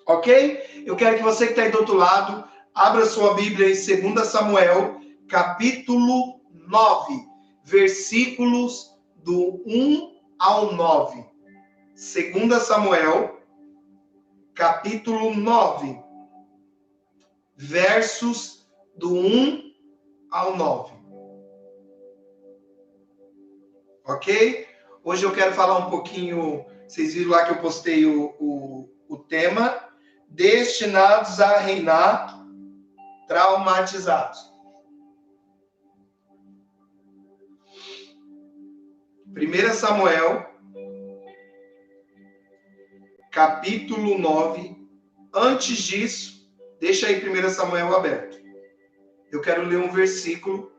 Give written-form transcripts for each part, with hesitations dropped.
Ok? Eu quero que você que está aí do outro lado, abra sua Bíblia em 2 Samuel, capítulo 9, versículos do 1 ao 9. 2 Samuel, capítulo 9, versos do 1 ao 9. Ok? Hoje eu quero falar um pouquinho, vocês viram lá que eu postei o tema, destinados a reinar traumatizados. 1 Samuel, capítulo 9. Antes disso, deixa aí 1 Samuel aberto. Eu quero ler um versículo,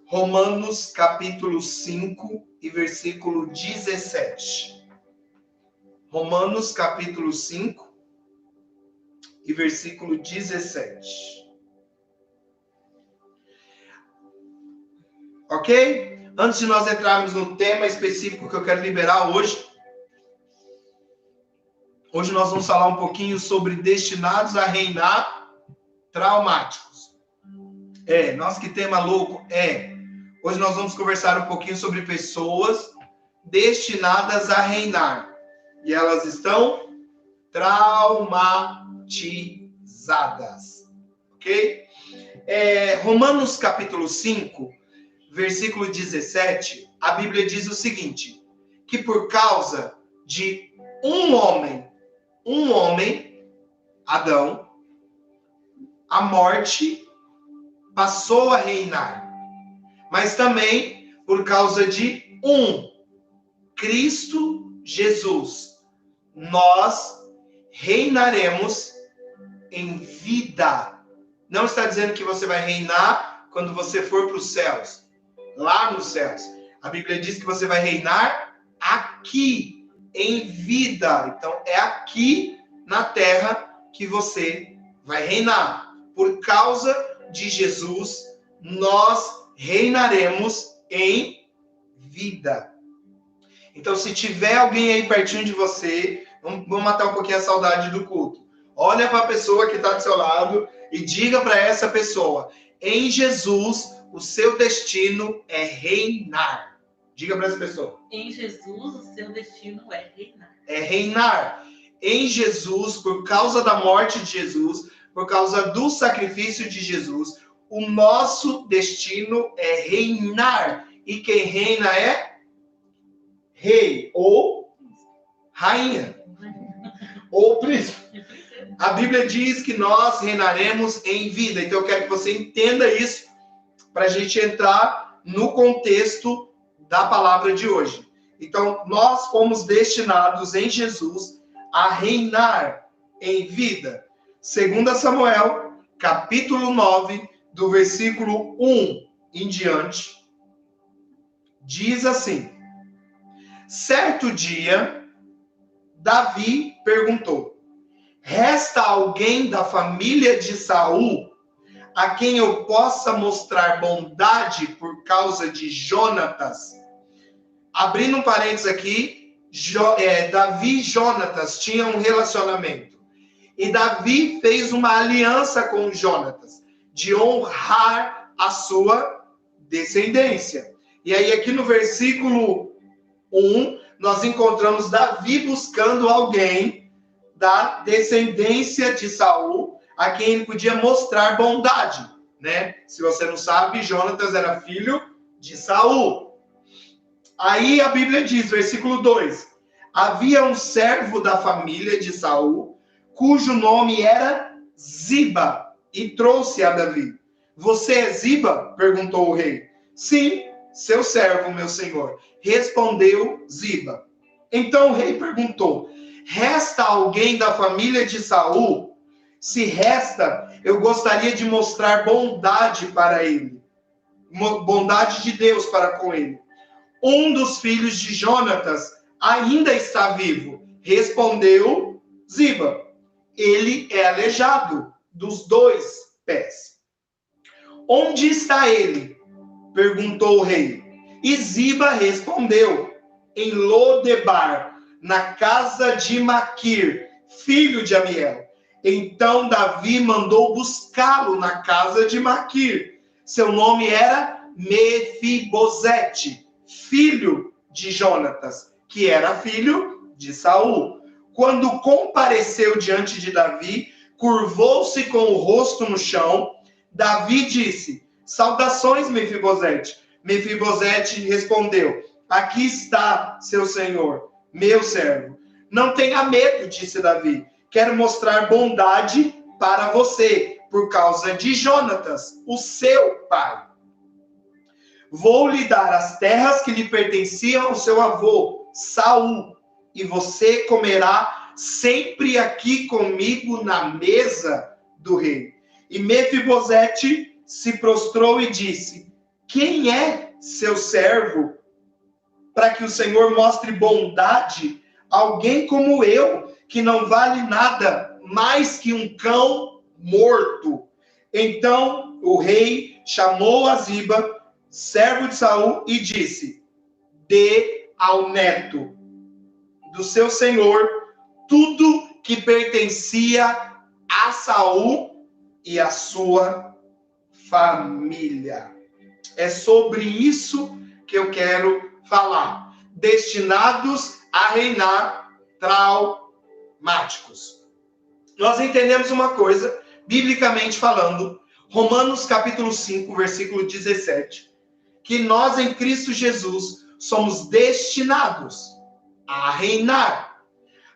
Romanos, capítulo 5 e versículo 17. Romanos, capítulo 5 e versículo 17. Ok? Antes de nós entrarmos no tema específico que eu quero liberar hoje nós vamos falar um pouquinho sobre destinados a reinar traumáticos. Nossa, que tema louco. Hoje nós vamos conversar um pouquinho sobre pessoas destinadas a reinar. E elas estão traumatizadas. Ok? Romanos capítulo 5, versículo 17, a Bíblia diz o seguinte, que por causa de um homem, Adão, a morte passou a reinar. Mas também por causa de Cristo Jesus, nós reinaremos em vida. Não está dizendo que você vai reinar quando você for para os céus, lá nos céus. A Bíblia diz que você vai reinar aqui, em vida. Então, é aqui na terra que você vai reinar. Por causa de Jesus, nós reinaremos em vida. Então, se tiver alguém aí pertinho de você, vamos matar um pouquinho a saudade do culto. Olha para a pessoa que está do seu lado e diga para essa pessoa, em Jesus, o seu destino é reinar. Diga para essa pessoa. Em Jesus, o seu destino é reinar. É reinar. Em Jesus, por causa da morte de Jesus, por causa do sacrifício de Jesus, o nosso destino é reinar. E quem reina é rei ou rainha ou príncipe. A Bíblia diz que nós reinaremos em vida. Então eu quero que você entenda isso para a gente entrar no contexto da palavra de hoje. Então nós fomos destinados em Jesus a reinar em vida. 2 Samuel, capítulo 9, do versículo 1 em diante, diz assim: certo dia, Davi perguntou, resta alguém da família de Saul a quem eu possa mostrar bondade por causa de Jonatas? Abrindo um parênteses aqui, Davi e Jonatas tinham um relacionamento. E Davi fez uma aliança com Jonatas, de honrar a sua descendência. E aí aqui no versículo 1, nós encontramos Davi buscando alguém da descendência de Saul, a quem ele podia mostrar bondade, né? Se você não sabe, Jonatas era filho de Saul. Aí a Bíblia diz, versículo 2, havia um servo da família de Saul, cujo nome era Ziba, e trouxe a Davi. Você é Ziba? Perguntou o rei. Sim, seu servo, meu senhor, respondeu Ziba. Então o rei perguntou, resta alguém da família de Saul? Se resta, eu gostaria de mostrar bondade para ele. Bondade de Deus para com ele. Um dos filhos de Jonatas ainda está vivo. Respondeu Ziba. Ele é aleijado dos 2 pés. Onde está ele? Perguntou o rei. E Ziba respondeu, em Lodebar, na casa de Maquir, filho de Amiel. Então Davi mandou buscá-lo na casa de Maquir. Seu nome era Mefibosete, filho de Jonatas, que era filho de Saul. Quando compareceu diante de Davi, curvou-se com o rosto no chão. Davi disse: saudações, Mefibosete. Mefibosete respondeu: aqui está seu senhor, meu servo. Não tenha medo, disse Davi. Quero mostrar bondade para você, por causa de Jonatas, o seu pai. Vou lhe dar as terras que lhe pertenciam ao seu avô, Saul, e você comerá sempre aqui comigo na mesa do rei. E Mefibosete se prostrou e disse: quem é seu servo para que o Senhor mostre bondade? Alguém como eu, que não vale nada mais que um cão morto. Então o rei chamou a Ziba, servo de Saul, e disse: dê ao neto do seu senhor tudo que pertencia a Saul e a sua família. É sobre isso que eu quero falar. Destinados a reinar, traumáticos. Nós entendemos uma coisa, biblicamente falando, Romanos capítulo 5, versículo 17, que nós em Cristo Jesus somos destinados a reinar.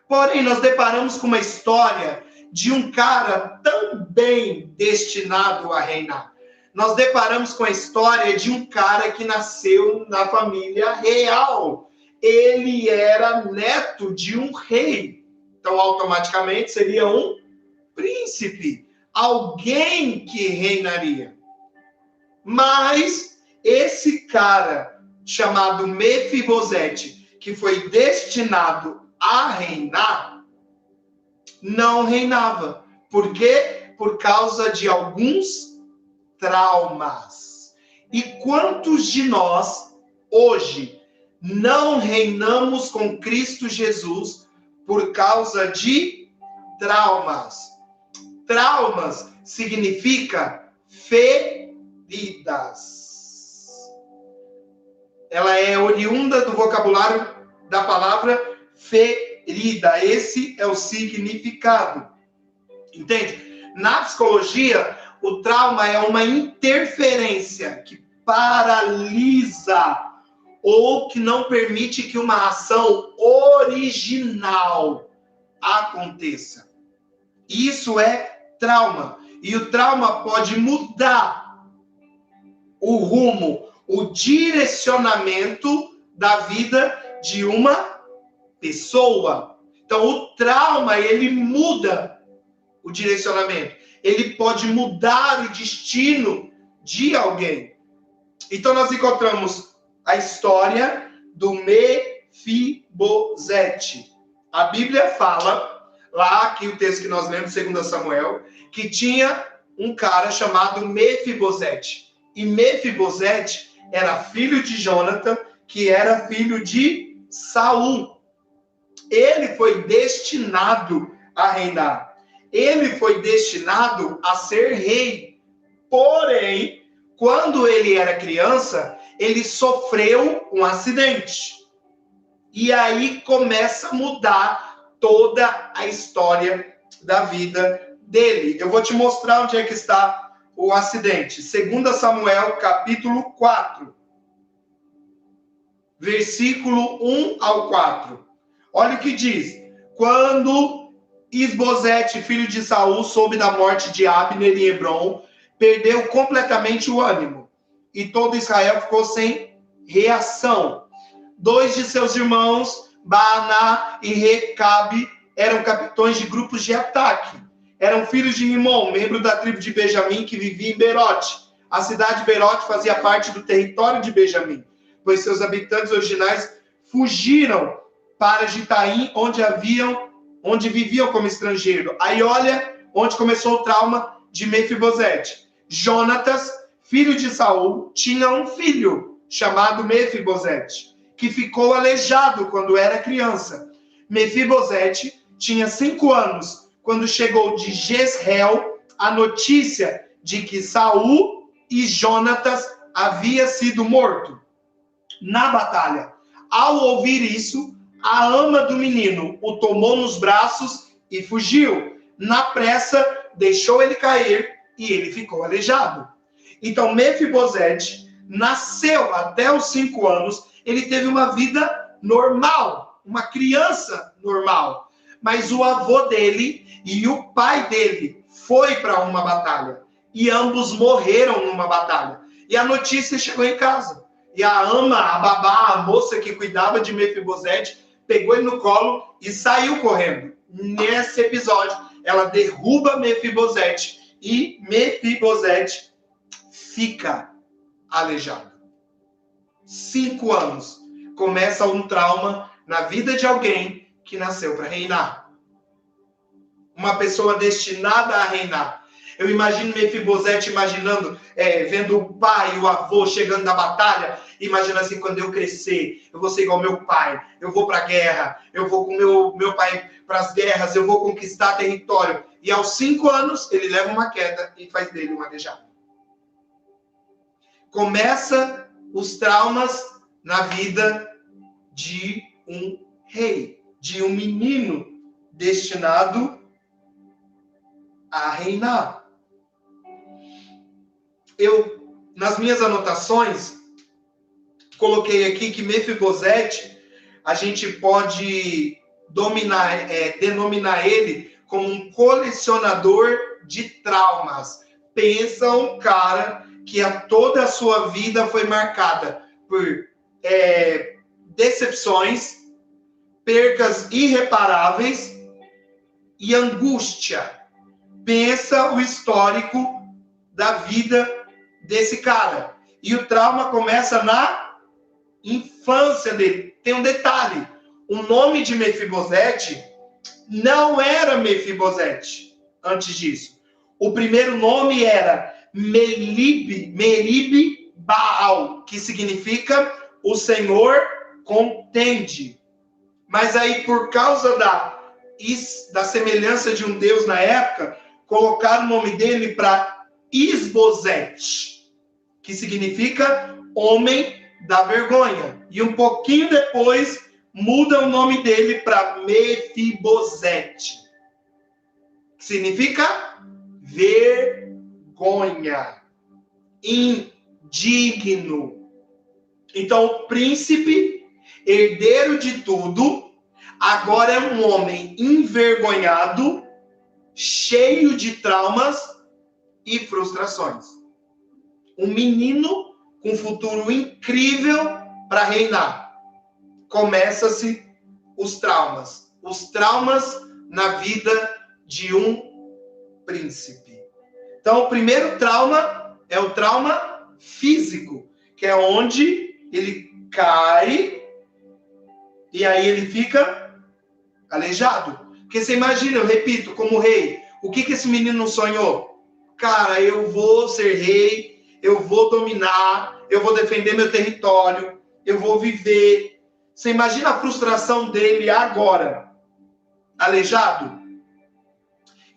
Porém, nós deparamos com uma história de um cara também destinado a reinar. Nós deparamos com a história de um cara que nasceu na família real. Ele era neto de um rei. Então, automaticamente, seria um príncipe. Alguém que reinaria. Mas esse cara, chamado Mefibosete, que foi destinado a reinar, não reinava. Por quê? Por causa de alguns traumas. E quantos de nós, hoje, não reinamos com Cristo Jesus por causa de traumas? Traumas significa feridas. Ela é oriunda do vocabulário da palavra ferida. Esse é o significado. Entende? Na psicologia, o trauma é uma interferência que paralisa ou que não permite que uma ação original aconteça. Isso é trauma. E o trauma pode mudar o rumo, o direcionamento da vida de uma pessoa. Então, o trauma, ele muda o direcionamento. Ele pode mudar o destino de alguém. Então, nós encontramos a história do Mefibosete. A Bíblia fala, lá, aqui o texto que nós lemos, 2 Samuel, que tinha um cara chamado Mefibosete. E Mefibosete era filho de Jonathan, que era filho de Saul. Ele foi destinado a reinar. Ele foi destinado a ser rei. Porém, quando ele era criança, ele sofreu um acidente. E aí começa a mudar toda a história da vida dele. Eu vou te mostrar onde é que está o acidente. 2 Samuel, capítulo 4. Versículo 1 ao 4. Olha o que diz. Quando Isbosete, filho de Saul, soube da morte de Abner em Hebrom, perdeu completamente o ânimo. E todo Israel ficou sem reação. 2 de seus irmãos, Baaná e Recabe, eram capitães de grupos de ataque. Eram filhos de Rimon, membro da tribo de Benjamim, que vivia em Berote. A cidade de Berote fazia parte do território de Benjamim, pois seus habitantes originais fugiram para Gitaim, onde viviam como estrangeiro. Aí olha onde começou o trauma de Mefibosete. Jonatas, filho de Saul, tinha um filho chamado Mefibosete, que ficou aleijado quando era criança. Mefibosete tinha 5 anos quando chegou de Jezreel a notícia de que Saul e Jonatas havia sido morto na batalha. Ao ouvir isso, a ama do menino o tomou nos braços e fugiu. Na pressa, deixou ele cair e ele ficou aleijado. Então, Mefibosete nasceu até os 5 anos, ele teve uma vida normal, uma criança normal. Mas o avô dele e o pai dele foi para uma batalha. E ambos morreram numa batalha. E a notícia chegou em casa. E a ama, a babá, a moça que cuidava de Mefibosete, pegou ele no colo e saiu correndo. Nesse episódio, ela derruba Mefibosete e Mefibosete fica aleijado. 5 anos. Começa um trauma na vida de alguém que nasceu para reinar. Uma pessoa destinada a reinar. Eu imagino Mefibosete imaginando, vendo o pai e o avô chegando da batalha, imagina assim, quando eu crescer, eu vou ser igual meu pai, eu vou para a guerra, eu vou com meu pai para as guerras, eu vou conquistar território. E aos 5 anos, ele leva uma queda e faz dele um aleijado. Começa os traumas na vida de um rei, de um menino destinado a reinar. Eu, nas minhas anotações, coloquei aqui que Mefibosete, a gente pode denominar ele como um colecionador de traumas. Pensa um cara que toda a sua vida foi marcada por decepções, percas irreparáveis e angústia. Pensa o histórico da vida desse cara. E o trauma começa na infância dele. Tem um detalhe. O nome de Mefibosete não era Mefibosete antes disso. O primeiro nome era Meribe Baal, que significa o Senhor contende. Mas aí, por causa da semelhança de um Deus na época, colocaram o nome dele para Isbosete, que significa homem da vergonha. E um pouquinho depois, muda o nome dele para Mefibosete, que significa vergonha, indigno. Então, o príncipe, herdeiro de tudo, agora é um homem envergonhado, cheio de traumas e frustrações. Um menino com um futuro incrível para reinar. Começa-se os traumas. Os traumas na vida de um príncipe. Então, o primeiro trauma é o trauma físico, que é onde ele cai e aí ele fica aleijado. Porque você imagina, eu repito, como rei, o que esse menino sonhou? Cara, eu vou ser rei, eu vou dominar, eu vou defender meu território, eu vou viver. Você imagina a frustração dele agora, aleijado?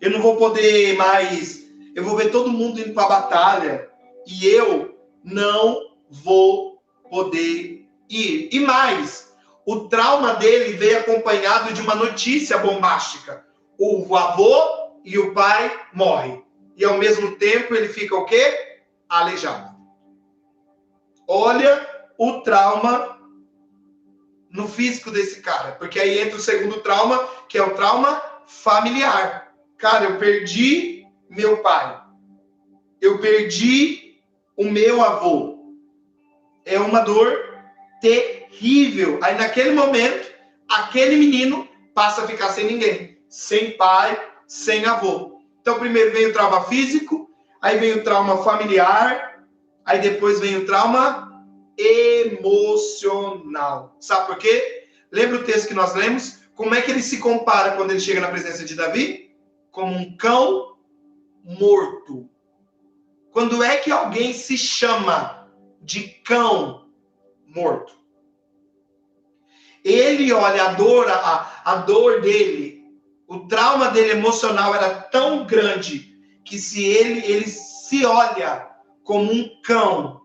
Eu não vou poder mais, eu vou ver todo mundo indo para a batalha e eu não vou poder ir. E mais, o trauma dele veio acompanhado de uma notícia bombástica. O avô e o pai morrem. E ao mesmo tempo ele fica o quê? Aleijado. Olha o trauma no físico desse cara. Porque aí entra o segundo trauma, que é o trauma familiar. Cara, eu perdi meu pai. Eu perdi o meu avô. É uma dor terrível. Aí naquele momento, aquele menino passa a ficar sem ninguém. Sem pai, sem avô. Então, primeiro vem o trauma físico, aí vem o trauma familiar, aí depois vem o trauma emocional. Sabe por quê? Lembra o texto que nós lemos? Como é que ele se compara quando ele chega na presença de Davi? Como um cão morto. Quando é que alguém se chama de cão morto? Ele olha a dor dele O trauma dele emocional era tão grande que se ele se olha como um cão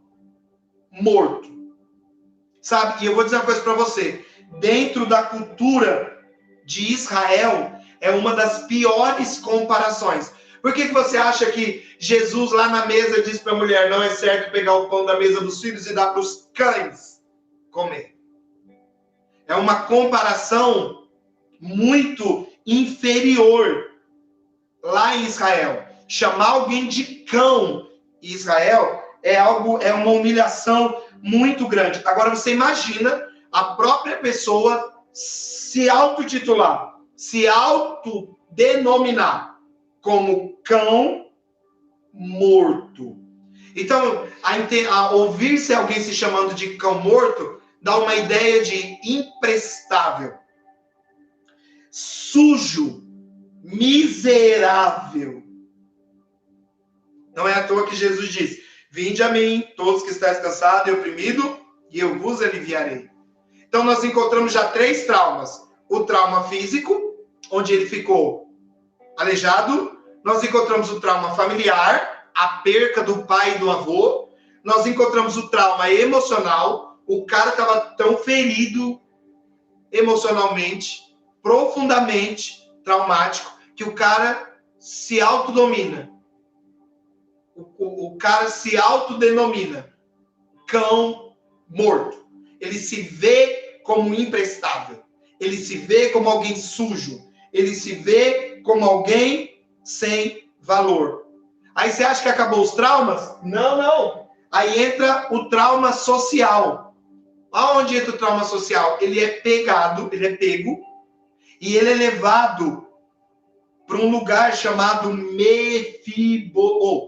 morto. Sabe? E eu vou dizer uma coisa para você. Dentro da cultura de Israel, é uma das piores comparações. Por que você acha que Jesus lá na mesa disse para a mulher, não é certo pegar o pão da mesa dos filhos e dar para os cães comer? É uma comparação muito inferior lá em Israel. Chamar alguém de cão em Israel é uma humilhação muito grande. Agora você imagina a própria pessoa se autotitular, se autodenominar como cão morto. Então, a ouvir-se alguém se chamando de cão morto dá uma ideia de imprestável, sujo, miserável. Não é à toa que Jesus diz, vinde a mim, todos que estáis cansados e oprimidos, e eu vos aliviarei. Então, nós encontramos já 3 traumas. O trauma físico, onde ele ficou aleijado. Nós encontramos o trauma familiar, a perca do pai e do avô. Nós encontramos o trauma emocional. O cara estava tão ferido emocionalmente, profundamente traumático, que o cara se autodomina. O cara se autodenomina cão morto. Ele se vê como imprestável. Ele se vê como alguém sujo. Ele se vê como alguém sem valor. Aí você acha que acabou os traumas? Não. Aí entra o trauma social. Aonde entra o trauma social? Ele é pego, e ele é levado para um lugar chamado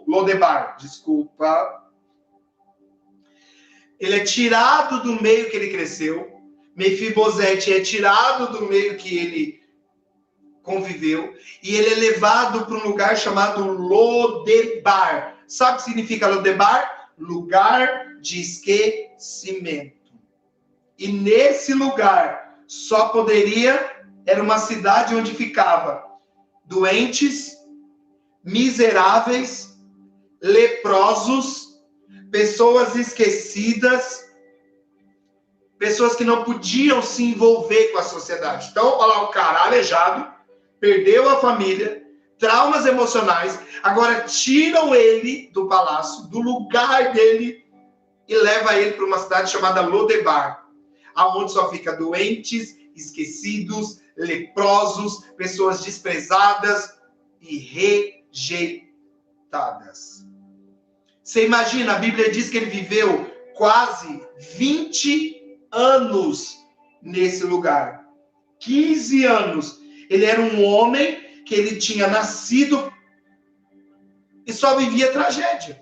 Lodebar. Desculpa. Ele é tirado do meio que ele cresceu. Mefibosete é tirado do meio que ele conviveu. E ele é levado para um lugar chamado Lodebar. Sabe o que significa Lodebar? Lugar de esquecimento. E nesse lugar só era uma cidade onde ficava doentes, miseráveis, leprosos, pessoas esquecidas, pessoas que não podiam se envolver com a sociedade. Então, olha lá o cara aleijado, perdeu a família, traumas emocionais, agora tiram ele do palácio, do lugar dele, e leva ele para uma cidade chamada Lodebar, aonde só fica doentes, esquecidos, leprosos, pessoas desprezadas e rejeitadas. Você imagina, a Bíblia diz que ele viveu quase 20 anos nesse lugar. 15 anos. Ele era um homem que ele tinha nascido e só vivia tragédia.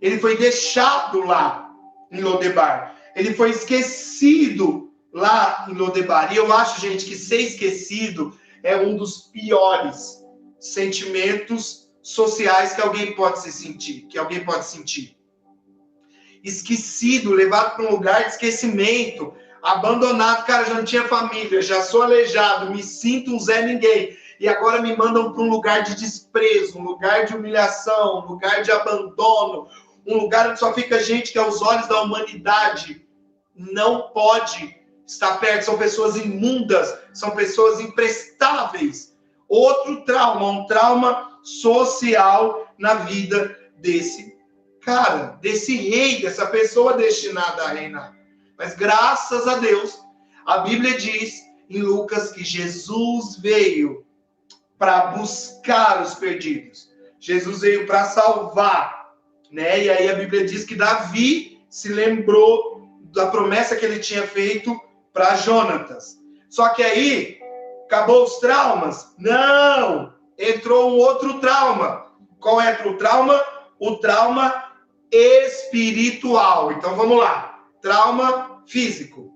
Ele foi deixado lá em Lodebar. Ele foi esquecido lá em Lodebar. E eu acho, gente, que ser esquecido é um dos piores sentimentos sociais que alguém pode sentir. Esquecido, levado para um lugar de esquecimento, abandonado. Cara, já não tinha família, já sou aleijado, me sinto um Zé Ninguém. E agora me mandam para um lugar de desprezo, um lugar de humilhação, um lugar de abandono, um lugar onde só fica gente que aos olhos da humanidade não pode estar perto. São pessoas imundas, são pessoas imprestáveis. Outro trauma, um trauma social na vida desse cara, desse rei, dessa pessoa destinada a reinar. Mas graças a Deus, a Bíblia diz em Lucas que Jesus veio para buscar os perdidos. Jesus veio para salvar, né? E aí a Bíblia diz que Davi se lembrou da promessa que ele tinha feito para Jonatas. Só que aí, acabou os traumas? Não! Entrou um outro trauma. Qual é o trauma? O trauma espiritual. Então vamos lá. Trauma físico,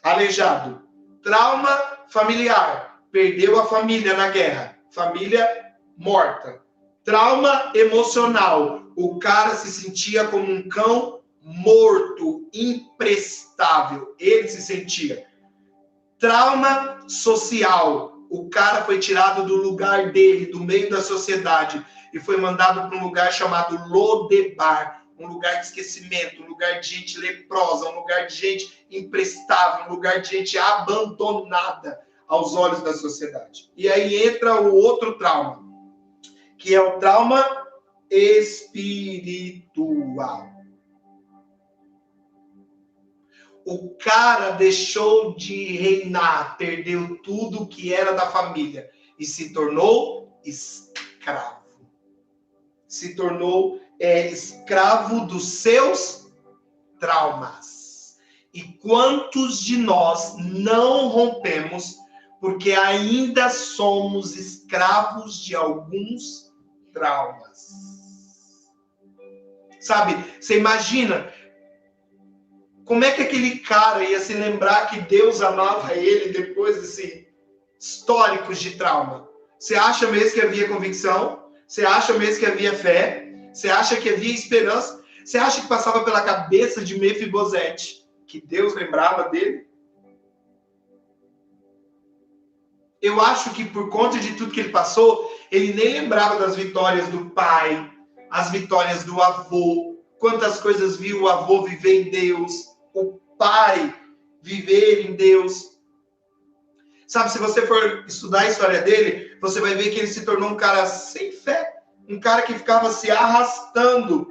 aleijado. Trauma familiar, perdeu a família na guerra. Família morta. Trauma emocional. O cara se sentia como um cão morto, imprestável. Ele se sentia. Trauma social. o cara foi tirado do lugar dele, do meio da sociedade, e foi mandado para um lugar chamado Lodebar, um lugar de esquecimento, um lugar de gente leprosa, um lugar de gente imprestável, um lugar de gente abandonada aos olhos da sociedade. E aí entra o outro trauma, que é o trauma espiritual. O cara deixou de reinar, perdeu tudo que era da família e se tornou escravo. Se tornou escravo dos seus traumas. E quantos de nós não rompemos porque ainda somos escravos de alguns traumas? Sabe, você imagina como é que aquele cara ia se lembrar que Deus amava ele depois desse históricos de trauma? Você acha mesmo que havia convicção? Você acha mesmo que havia fé? Você acha que havia esperança? Você acha que passava pela cabeça de Mefibosete que Deus lembrava dele? Eu acho que por conta de tudo que ele passou, ele nem lembrava das vitórias do pai, as vitórias do avô, quantas coisas viu o avô viver em Deus, o pai viver em Deus. Sabe, se você for estudar a história dele, você vai ver que ele se tornou um cara sem fé, um cara que ficava se arrastando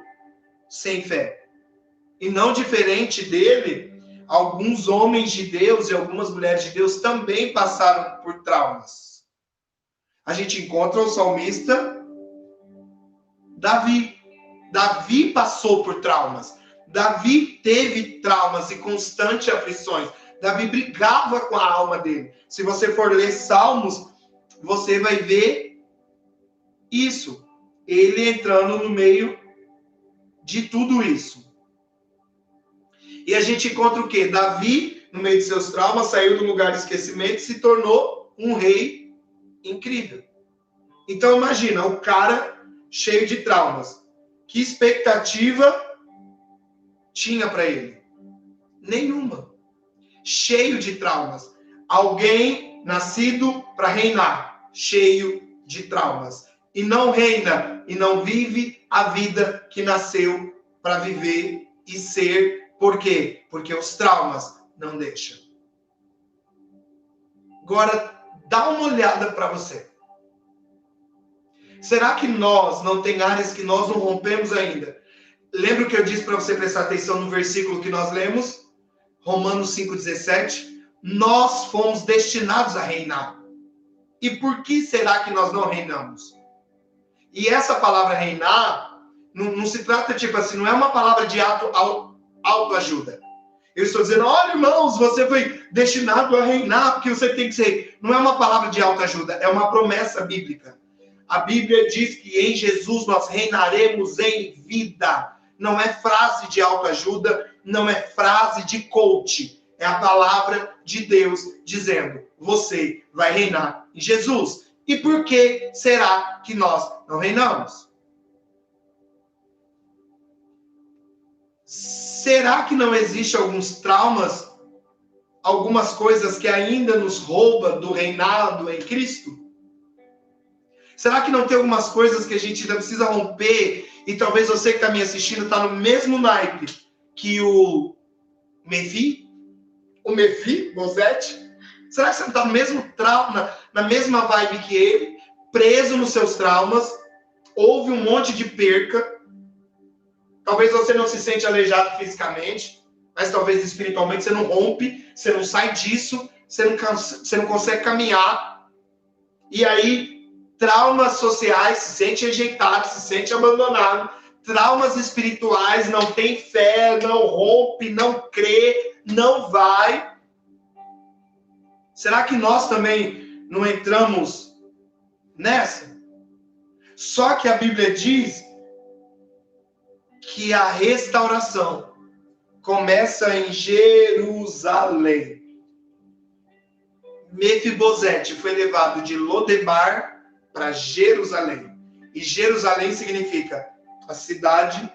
sem fé. E não diferente dele, alguns homens de Deus e algumas mulheres de Deus também passaram por traumas. A gente encontra o salmista Davi. Davi passou por traumas. Davi teve traumas e constantes aflições. Davi brigava com a alma dele. Se você for ler Salmos, você vai ver isso. Ele entrando no meio de tudo isso. E a gente encontra o quê? Davi, no meio de seus traumas, saiu do lugar de esquecimento e se tornou um rei incrível. Então imagina, o cara cheio de traumas. Que expectativa tinha para ele? Nenhuma. Cheio de traumas. Alguém nascido para reinar, cheio de traumas. E não reina, e não vive a vida que nasceu para viver e ser. Por quê? Porque os traumas não deixam. Agora, dá uma olhada para você. Será que nós não tem áreas que nós não rompemos ainda? Lembra que eu disse para você prestar atenção no versículo que nós lemos? Romanos 5,17. Nós fomos destinados a reinar. E por que será que nós não reinamos? E essa palavra reinar, não se trata tipo assim, não é uma palavra de autoajuda. Eu estou dizendo, olha irmãos, você foi destinado a reinar porque você tem que ser. Não é uma palavra de autoajuda, é uma promessa bíblica. A Bíblia diz que em Jesus nós reinaremos em vida. Não é frase de autoajuda, não é frase de coach. É a palavra de Deus dizendo, você vai reinar em Jesus. E por que será que nós não reinamos? Será que não existe alguns traumas, algumas coisas que ainda nos roubam do reinado em Cristo? Será que não tem algumas coisas que a gente ainda precisa romper? E talvez você que está me assistindo está no mesmo naipe que o Mefibosete? Será que você não está no mesmo trauma, na mesma vibe que ele? Preso nos seus traumas? Houve um monte de perca? Talvez você não se sente aleijado fisicamente, mas talvez espiritualmente você não rompe, você não sai disso, você não consegue caminhar. E aí, traumas sociais, se sente rejeitado, se sente abandonado. Traumas espirituais, não tem fé, não rompe, não crê, não vai. Será que nós também não entramos nessa? Só que a Bíblia diz que a restauração começa em Jerusalém. Mefibosete foi levado de Lodebar para Jerusalém. E Jerusalém significa a cidade,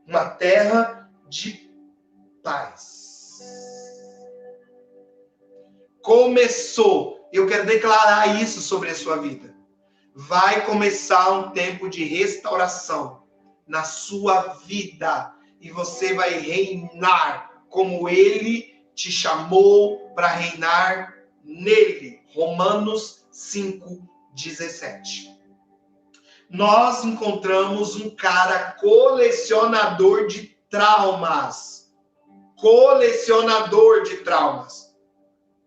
uma terra de paz. Começou Eu quero declarar isso sobre a sua vida. Vai começar um tempo de restauração na sua vida. E você vai reinar como Ele te chamou para reinar nele. Romanos 5:17. Nós encontramos um cara colecionador de traumas. Colecionador de traumas.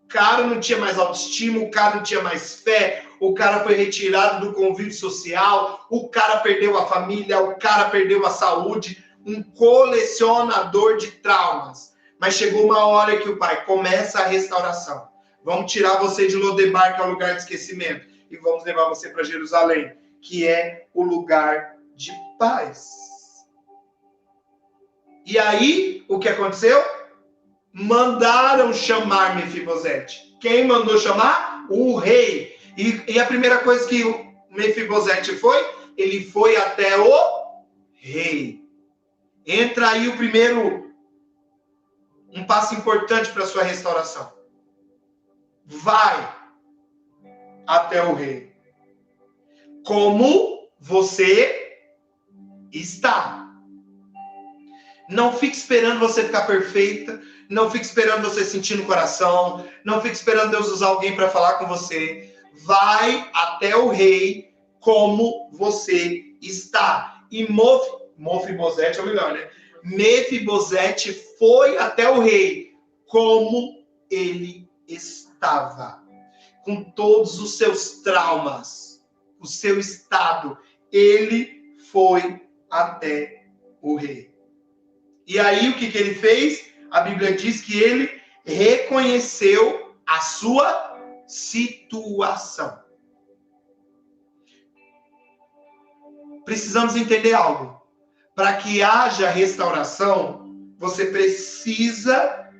O cara não tinha mais autoestima, o cara não tinha mais fé, o cara foi retirado do convívio social, o cara perdeu a família, o cara perdeu a saúde. Um colecionador de traumas. Mas chegou uma hora que o pai começa a restauração. Vamos tirar você de Lodebar, que é o lugar de esquecimento, e vamos levar você para Jerusalém, que é o lugar de paz. E aí, o que aconteceu? Mandaram chamar Mefibosete. Quem mandou chamar? O rei. E a primeira coisa que o Mefibosete foi, ele foi até o rei. Entra aí o primeiro, um passo importante para a sua restauração. Vai até o rei. Como você está. Não fique esperando você ficar perfeita. Não fique esperando você sentir no coração. Não fique esperando Deus usar alguém para falar com você. Vai até o rei como você está. E Mefibosete é o melhor, né? Mefibosete foi até o rei como ele estava. Com todos os seus traumas, o seu estado, ele foi até o rei. E aí, o que ele fez? A Bíblia diz que ele reconheceu a sua situação. Precisamos entender algo. Para que haja restauração, você precisa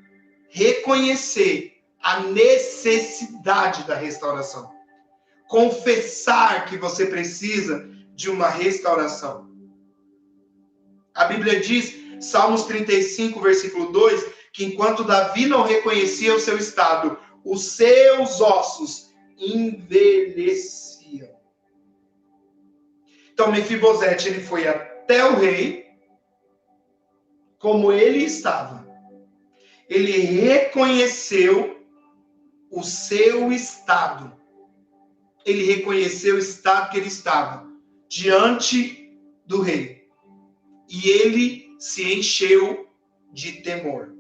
reconhecer a necessidade da restauração. Confessar que você precisa de uma restauração. A Bíblia diz, Salmos 35, versículo 2, que enquanto Davi não reconhecia o seu estado, os seus ossos envelheciam. Então, Mefibosete, ele foi até o rei, como ele estava. Ele reconheceu o seu estado. Ele reconheceu o estado que ele estava diante do rei. E ele se encheu de temor.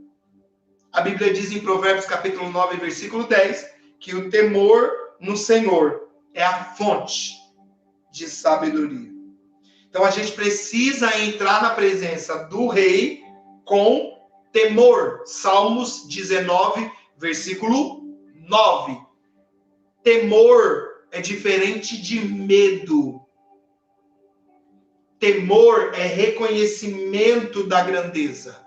A Bíblia diz em Provérbios capítulo 9, versículo 10, que o temor no Senhor é a fonte de sabedoria. Então a gente precisa entrar na presença do rei com temor. Salmos 19, versículo 9. Temor é diferente de medo. Temor é reconhecimento da grandeza.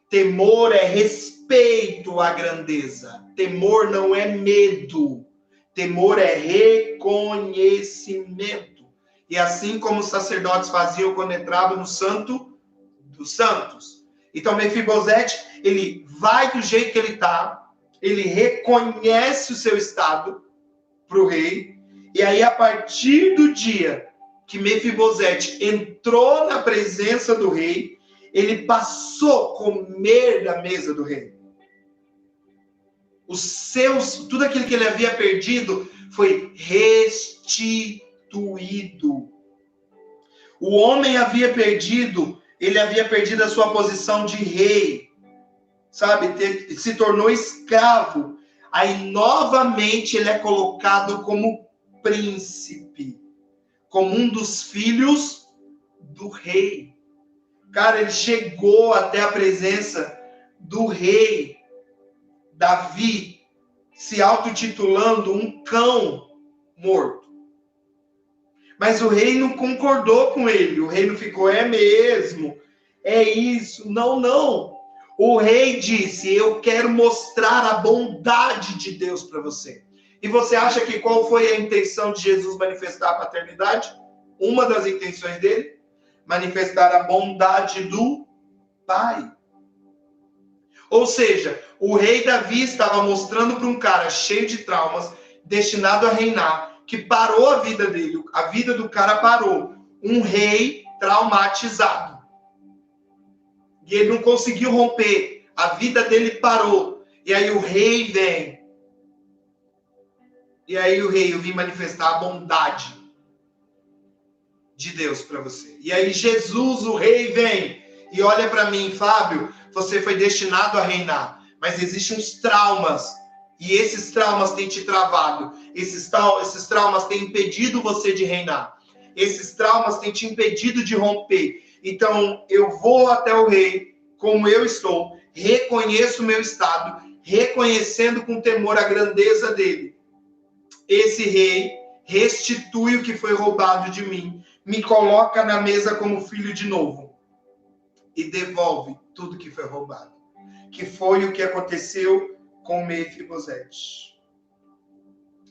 Temor é respeito à grandeza. Temor não é medo. Temor é reconhecimento. E assim como os sacerdotes faziam quando entravam no Santo dos Santos. Então, Mefibosete, ele vai do jeito que ele está, ele reconhece o seu estado para o rei, e aí, a partir do dia que Mefibosete entrou na presença do rei, ele passou a comer da mesa do rei. Tudo aquilo que ele havia perdido foi restituído. O homem havia perdido, ele havia perdido a sua posição de rei, sabe? Se tornou escravo. Aí, novamente, ele é colocado como príncipe, como um dos filhos do rei. Cara, ele chegou até a presença do rei Davi, se autotitulando um cão morto. Mas o rei não concordou com ele. O rei não ficou, é mesmo, é isso. Não, não. O rei disse, eu quero mostrar a bondade de Deus para você. E você acha que qual foi a intenção de Jesus manifestar a paternidade? Uma das intenções dele? Manifestar a bondade do Pai. Ou seja, o rei Davi estava mostrando para um cara cheio de traumas, destinado a reinar, que parou a vida dele. A vida do cara parou. Um rei traumatizado. E ele não conseguiu romper. A vida dele parou. E aí o rei vem. E aí o rei, eu vim manifestar a bondade de Deus para você. E aí Jesus, o rei, vem e olha para mim, Fábio, você foi destinado a reinar, mas existem uns traumas, e esses traumas têm te travado, esses traumas têm impedido você de reinar, esses traumas têm te impedido de romper. Então eu vou até o rei, como eu estou, reconheço o meu estado, reconhecendo com temor a grandeza dele. Esse rei restitui o que foi roubado de mim, me coloca na mesa como filho de novo e devolve tudo que foi roubado. Que foi o que aconteceu com Mefibosete.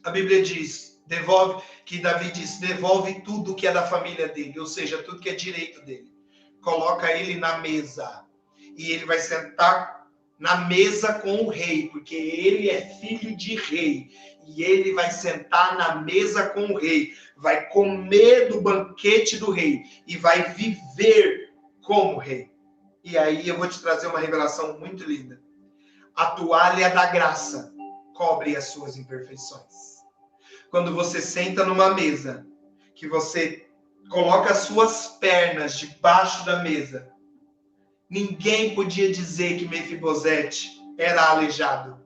A Bíblia diz, Davi diz, devolve tudo que é da família dele, ou seja, tudo que é direito dele. Coloca ele na mesa e ele vai sentar na mesa com o rei, porque ele é filho de rei. E ele vai sentar na mesa com o rei, vai comer do banquete do rei e vai viver como rei. E aí eu vou te trazer uma revelação muito linda. A toalha da graça cobre as suas imperfeições. Quando você senta numa mesa, que você coloca as suas pernas debaixo da mesa, ninguém podia dizer que Mefibosete era aleijado.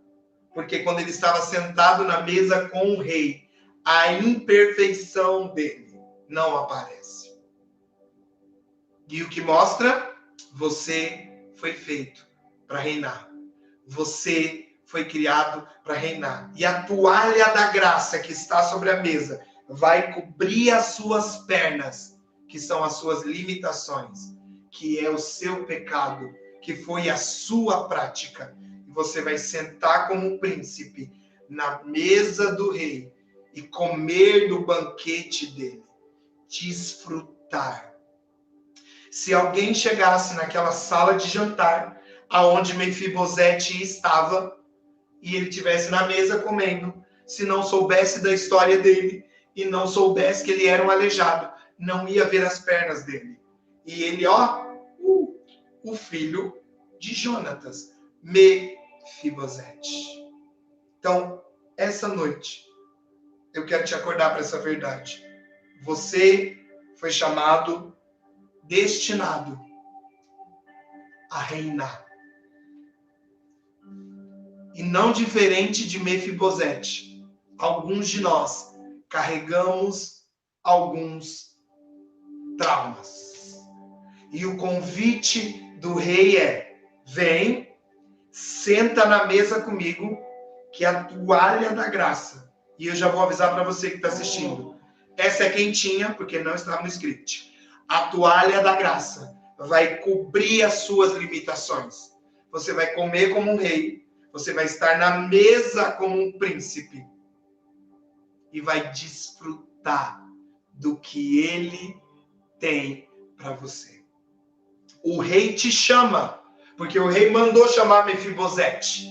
Porque quando ele estava sentado na mesa com o rei, a imperfeição dele não aparece. E o que mostra? Você foi feito para reinar. Você foi criado para reinar. E a toalha da graça que está sobre a mesa vai cobrir as suas pernas, que são as suas limitações, que é o seu pecado, que foi a sua prática. Você vai sentar como um príncipe na mesa do rei e comer do banquete dele. Desfrutar. Se alguém chegasse naquela sala de jantar, aonde Mefibosete estava, e ele estivesse na mesa comendo, se não soubesse da história dele e não soubesse que ele era um aleijado, não ia ver as pernas dele. E ele, o filho de Jonatas, Mefibosete. Então, essa noite, eu quero te acordar para essa verdade. Você foi chamado, destinado a reinar. E não diferente de Mefibosete, alguns de nós carregamos alguns traumas. E o convite do rei é: vem, senta na mesa comigo, que a toalha da graça, e eu já vou avisar para você que está assistindo, essa é quentinha, porque não estava no script. A toalha da graça vai cobrir as suas limitações. Você vai comer como um rei, você vai estar na mesa como um príncipe e vai desfrutar do que ele tem para você. O rei te chama, porque o rei mandou chamar Mefibosete.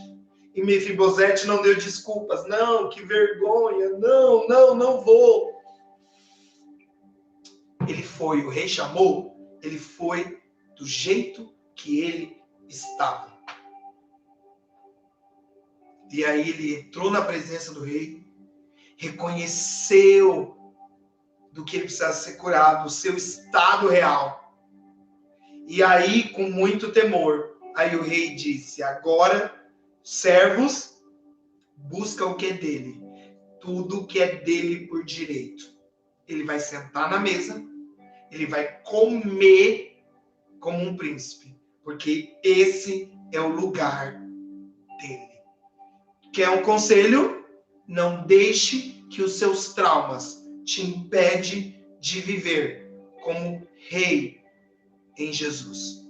E Mefibosete não deu desculpas. Não, que vergonha. Não vou. Ele foi, o rei chamou, ele foi do jeito que ele estava. E aí ele entrou na presença do rei, reconheceu do que ele precisava ser curado, o seu estado real. E aí, com muito temor, aí o rei disse: agora, servos, busca o que é dele. Tudo que é dele por direito. Ele vai sentar na mesa, ele vai comer como um príncipe, porque esse é o lugar dele. Quer um conselho? Não deixe que os seus traumas te impedem de viver como rei em Jesus.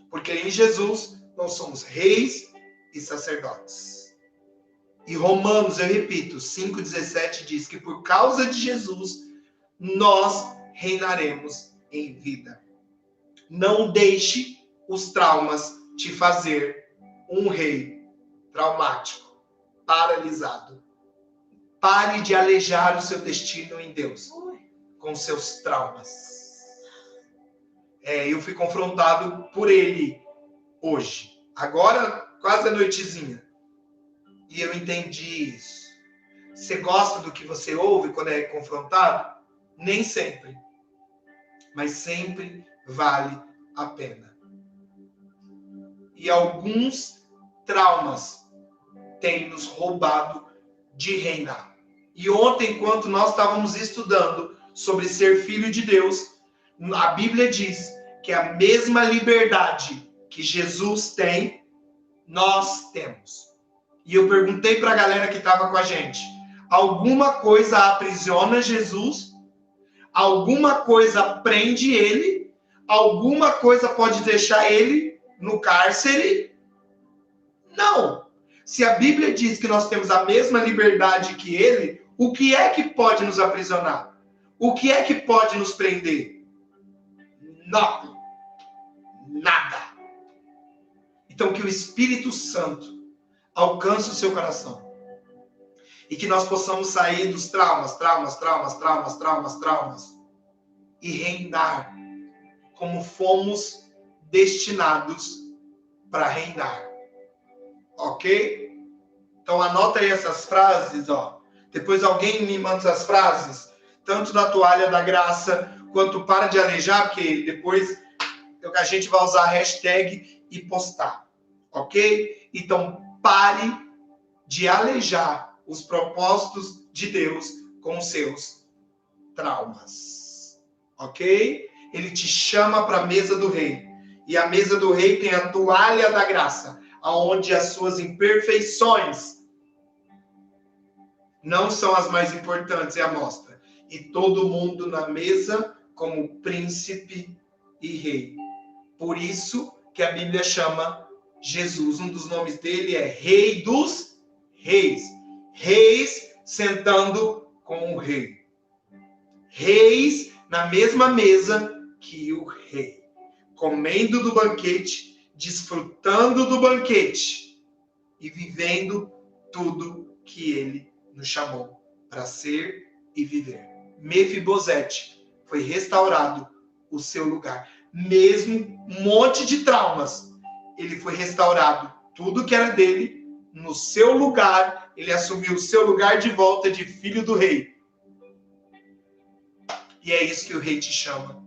Porque em Jesus nós somos reis e sacerdotes. E Romanos, eu repito, 5,17 diz que por causa de Jesus nós reinaremos em vida. Não deixe os traumas te fazer um rei traumático, paralisado. Pare de alejar o seu destino em Deus com seus traumas. Eu fui confrontado por ele hoje. Agora, quase a noitezinha. E eu entendi isso. Você gosta do que você ouve quando é confrontado? Nem sempre. Mas sempre vale a pena. E alguns traumas têm nos roubado de reinar. E ontem, enquanto nós estávamos estudando sobre ser filho de Deus, a Bíblia diz que a mesma liberdade que Jesus tem, nós temos. E eu perguntei para a galera que estava com a gente, alguma coisa aprisiona Jesus? Alguma coisa prende ele? Alguma coisa pode deixar ele no cárcere? Não. Se a Bíblia diz que nós temos a mesma liberdade que ele, o que é que pode nos aprisionar? O que é que pode nos prender? Não. Nada. Então que o Espírito Santo alcance o seu coração. E que nós possamos sair dos traumas e reinar como fomos destinados para reinar. Ok? Então anota aí essas frases, ó. Depois alguém me manda essas frases, tanto da toalha da graça, quanto para de alejar, porque depois a gente vai usar a hashtag e postar. Ok? Então pare de alejar os propósitos de Deus com seus traumas. Ok? Ele te chama para a mesa do rei. E a mesa do rei tem a toalha da graça, onde as suas imperfeições não são as mais importantes, é a mostra. E todo mundo na mesa como príncipe e rei. Por isso que a Bíblia chama Jesus, um dos nomes dele é Rei dos Reis. Reis sentando com o rei. Reis na mesma mesa que o rei. Comendo do banquete, desfrutando do banquete e vivendo tudo que ele nos chamou para ser e viver. Mefibosete foi restaurado o seu lugar. Mesmo um monte de traumas, ele foi restaurado. Tudo que era dele, no seu lugar, ele assumiu o seu lugar de volta de filho do rei. E é isso que o rei te chama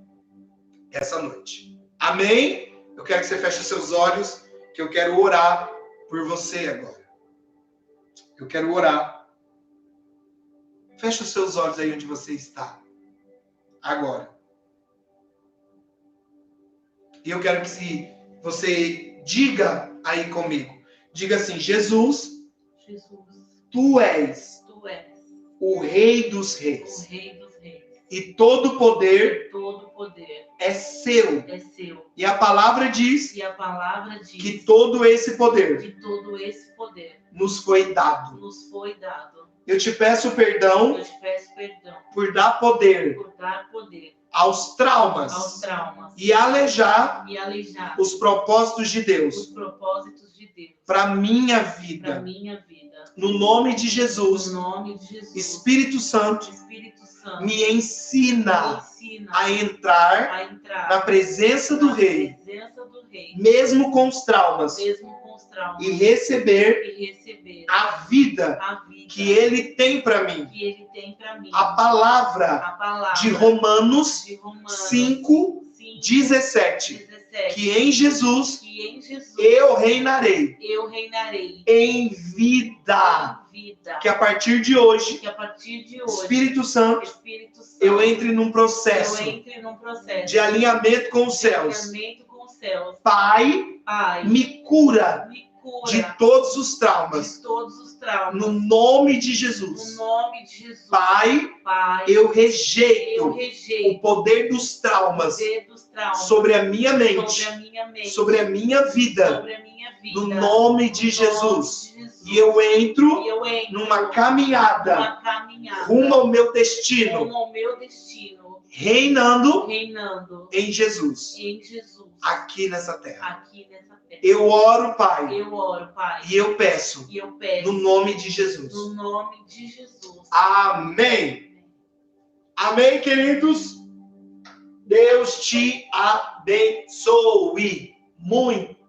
essa noite. Amém? Eu quero que você feche os seus olhos, que eu quero orar por você agora. Eu quero orar. Feche os seus olhos aí onde você está. Agora. E eu quero que você diga aí comigo. Diga assim, Jesus, tu és o Rei dos Reis. E todo poder é seu. E a palavra diz que todo esse poder nos foi dado. Eu te peço perdão por dar poder aos traumas e alejar os propósitos de Deus para minha vida. No nome de Jesus, Espírito Santo, me ensina a entrar na presença do Rei, mesmo com os traumas, e receber a vida que Ele tem para mim. A palavra de Romanos 5:17, que em Jesus eu reinarei em vida. Que a partir de hoje, Espírito Santo, eu entre num processo de alinhamento com os céus. Pai, me cura de todos os traumas. No nome de Jesus. Pai, eu rejeito o poder dos traumas sobre a minha mente, sobre a minha vida. No nome de Jesus. E eu entro numa caminhada rumo ao meu destino. reinando reinando em Jesus, em Jesus, aqui nessa terra. aqui nessa terra. Eu oro, Pai, Eu oro, Pai, e eu peço, e eu peço, no nome de Jesus. no nome de Jesus. Amém. Amém, queridos? Deus te abençoe muito.